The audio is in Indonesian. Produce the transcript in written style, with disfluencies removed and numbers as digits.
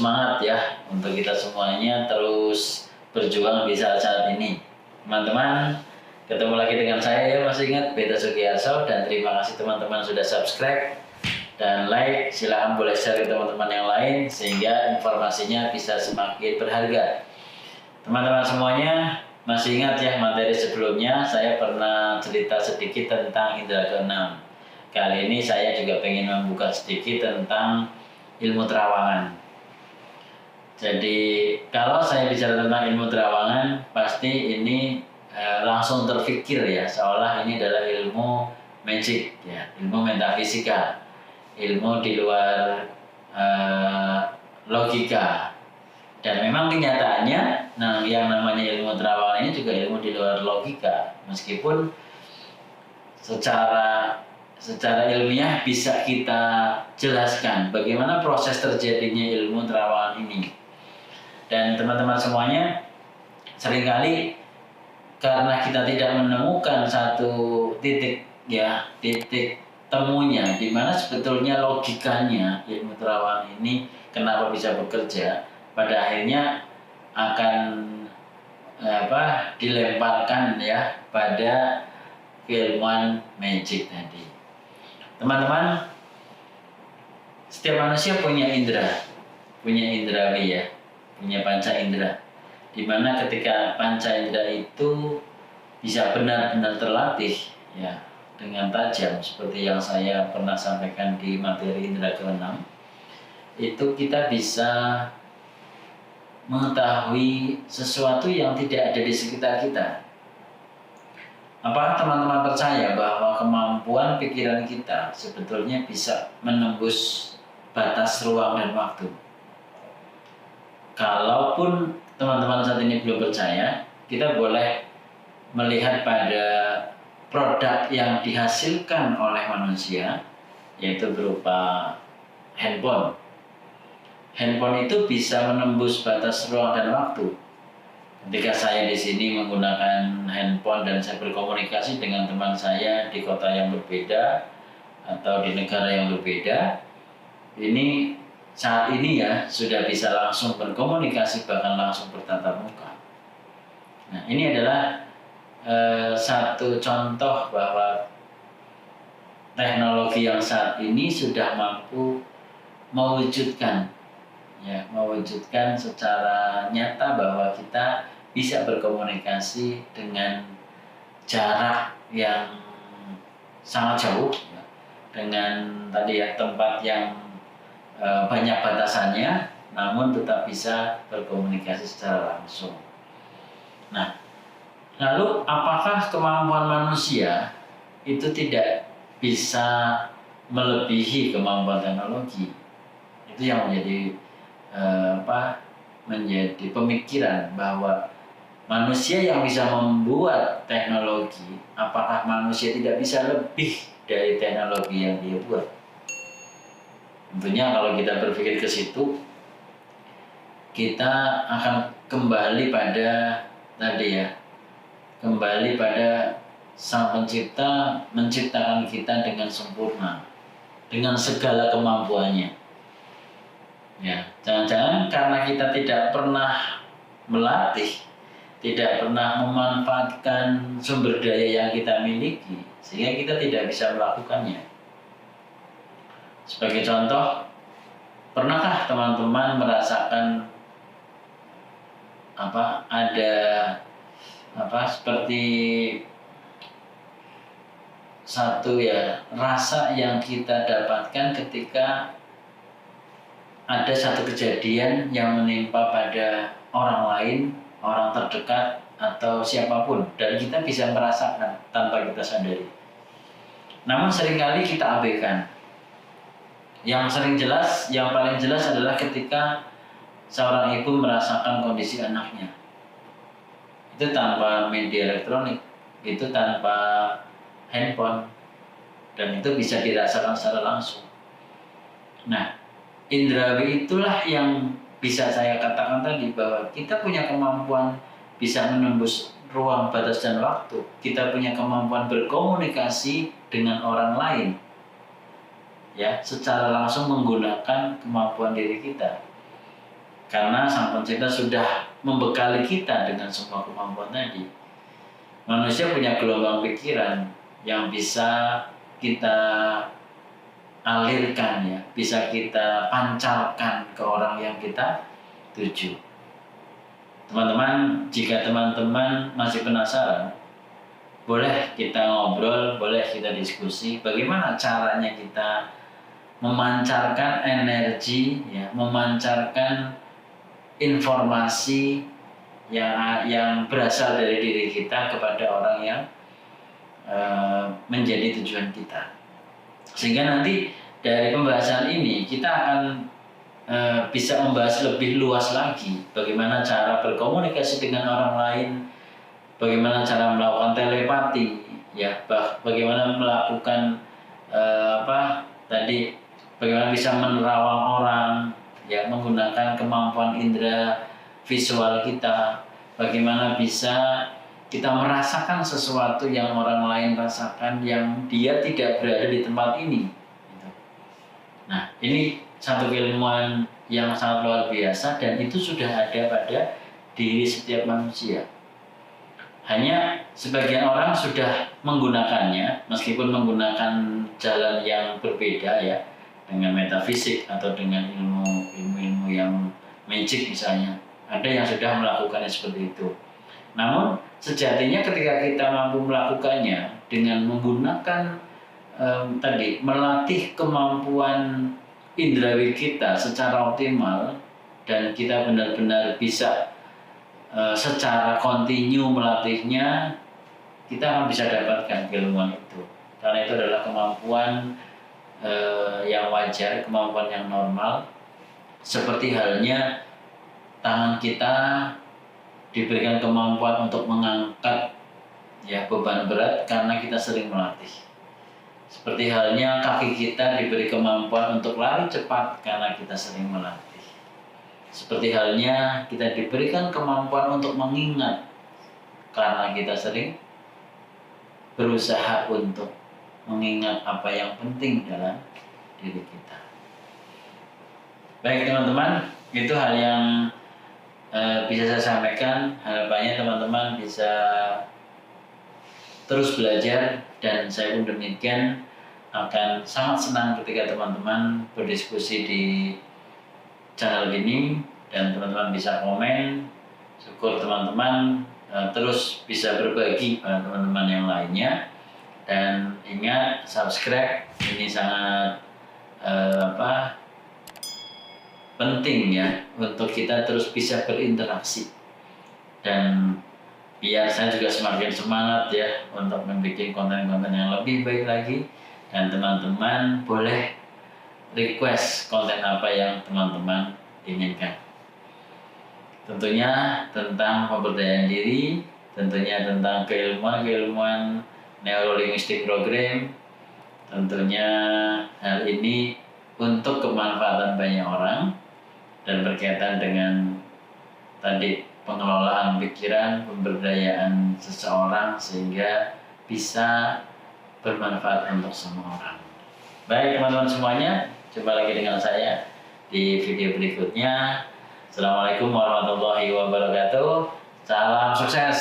semangat ya untuk kita semuanya terus berjuang di saat-saat ini. Teman-teman, ketemu lagi dengan saya ya, masih ingat Beta Sugiarso, dan terima kasih teman-teman sudah subscribe dan like. Silahkan boleh share ke teman-teman yang lain sehingga informasinya bisa semakin berharga. Teman-teman semuanya, masih ingat ya materi sebelumnya saya pernah cerita sedikit tentang indera keenam. Kali ini saya juga ingin membuka sedikit tentang ilmu terawangan. Jadi kalau saya bicara tentang ilmu terawangan, pasti ini langsung terfikir ya, seolah ini adalah ilmu magic ya, ilmu metafisika, ilmu di luar logika. Dan memang kenyataannya, yang namanya ilmu terawangan ini juga ilmu di luar logika, meskipun secara ilmiah bisa kita jelaskan bagaimana proses terjadinya ilmu terawangan ini. Dan teman-teman semuanya, seringkali karena kita tidak menemukan satu titik temunya di mana sebetulnya logikanya ilmu terawangan ini kenapa bisa bekerja, pada akhirnya akan dilemparkan ya pada keilmuan magic tadi. Teman-teman, setiap manusia punya indrawi ya, punya panca indera. Dimana ketika panca indera itu bisa benar-benar terlatih ya dengan tajam, seperti yang saya pernah sampaikan di materi indera keenam, itu kita bisa mengetahui sesuatu yang tidak ada di sekitar kita. Apakah teman-teman percaya bahwa kemampuan pikiran kita sebetulnya bisa menembus batas ruang dan waktu? Kalaupun teman-teman saat ini belum percaya, kita boleh melihat pada produk yang dihasilkan oleh manusia, yaitu berupa handphone. Handphone itu bisa menembus batas ruang dan waktu. Ketika saya di sini menggunakan handphone dan saya berkomunikasi dengan teman saya di kota yang berbeda atau di negara yang berbeda, ini saat ini ya sudah bisa langsung berkomunikasi, bahkan langsung bertatap muka. Nah, ini adalah satu contoh bahwa teknologi yang saat ini sudah mampu mewujudkan secara nyata bahwa kita bisa berkomunikasi dengan jarak yang sangat jauh ya, dengan tadi ya tempat yang banyak batasannya, namun tetap bisa berkomunikasi secara langsung. Nah, lalu apakah kemampuan manusia itu tidak bisa melebihi kemampuan teknologi? Itu yang menjadi pemikiran bahwa manusia yang bisa membuat teknologi, apakah manusia tidak bisa lebih dari teknologi yang dia buat? Tentunya kalau kita berpikir ke situ, kita akan kembali pada Sang Pencipta menciptakan kita dengan sempurna, dengan segala kemampuannya. Ya, jangan-jangan karena kita tidak pernah melatih, tidak pernah memanfaatkan sumber daya yang kita miliki, sehingga kita tidak bisa melakukannya. Sebagai contoh, pernahkah teman-teman merasakan seperti satu rasa yang kita dapatkan ketika ada satu kejadian yang menimpa pada orang lain, orang terdekat atau siapapun, dan kita bisa merasakan tanpa kita sadari. Namun seringkali kita abaikan. Yang paling jelas adalah ketika seorang ibu merasakan kondisi anaknya. Itu tanpa media elektronik, itu tanpa handphone, dan itu bisa dirasakan secara langsung. Nah, indrawi itulah yang bisa saya katakan tadi, bahwa kita punya kemampuan bisa menembus ruang, batas, dan waktu. Kita punya kemampuan berkomunikasi dengan orang lain ya, secara langsung menggunakan kemampuan diri kita. Karena Sang Pencipta sudah membekali kita dengan semua kemampuan tadi. Manusia punya gelombang pikiran yang bisa kita alirkan ya, bisa kita pancarkan ke orang yang kita tuju. Teman-teman, jika teman-teman masih penasaran, boleh kita ngobrol, boleh kita diskusi bagaimana caranya kita memancarkan energi ya, memancarkan informasi yang berasal dari diri kita kepada orang yang menjadi tujuan kita. Sehingga nanti dari pembahasan ini kita akan bisa membahas lebih luas lagi bagaimana cara berkomunikasi dengan orang lain, bagaimana cara melakukan telepati, ya, bagaimana melakukan bagaimana bisa menerawang orang, ya, menggunakan kemampuan indera visual kita, bagaimana bisa kita merasakan sesuatu yang orang lain rasakan yang dia tidak berada di tempat ini. Nah, ini satu keilmuan yang sangat luar biasa dan itu sudah ada pada diri setiap manusia. Hanya sebagian orang sudah menggunakannya, meskipun menggunakan jalan yang berbeda ya, dengan metafisik atau dengan ilmu yang magic misalnya. Ada yang sudah melakukannya seperti itu. Namun sejatinya ketika kita mampu melakukannya dengan menggunakan melatih kemampuan indrawi kita secara optimal dan kita benar-benar bisa secara kontinu melatihnya, kita akan bisa dapatkan keilmuan itu. Karena itu adalah kemampuan yang wajar, kemampuan yang normal. Seperti halnya tangan kita diberikan kemampuan untuk mengangkat ya beban berat karena kita sering melatih. Seperti halnya kaki kita diberi kemampuan untuk lari cepat karena kita sering melatih. Seperti halnya kita diberikan kemampuan untuk mengingat karena kita sering berusaha untuk mengingat apa yang penting dalam diri kita. Baik teman-teman, itu hal yang bisa saya sampaikan. Harapannya teman-teman bisa terus belajar dan saya pun demikian akan sangat senang ketika teman-teman berdiskusi di channel ini dan teman-teman bisa komen. Syukur teman-teman terus bisa berbagi pada teman-teman yang lainnya dan ingat subscribe, ini sangat penting ya untuk kita terus bisa berinteraksi dan biar saya juga semakin semangat ya untuk membuat konten-konten yang lebih baik lagi dan teman-teman boleh request konten apa yang teman-teman inginkan. Tentunya tentang pemberdayaan diri, tentunya tentang keilmuan neurolinguistik program, tentunya hal ini untuk kemanfaatan banyak orang dan berkaitan dengan tadi pengelolaan pikiran, pemberdayaan seseorang sehingga bisa bermanfaat untuk semua orang. Baik teman-teman semuanya, jumpa lagi dengan saya di video berikutnya. Assalamualaikum warahmatullahi wabarakatuh. Salam sukses.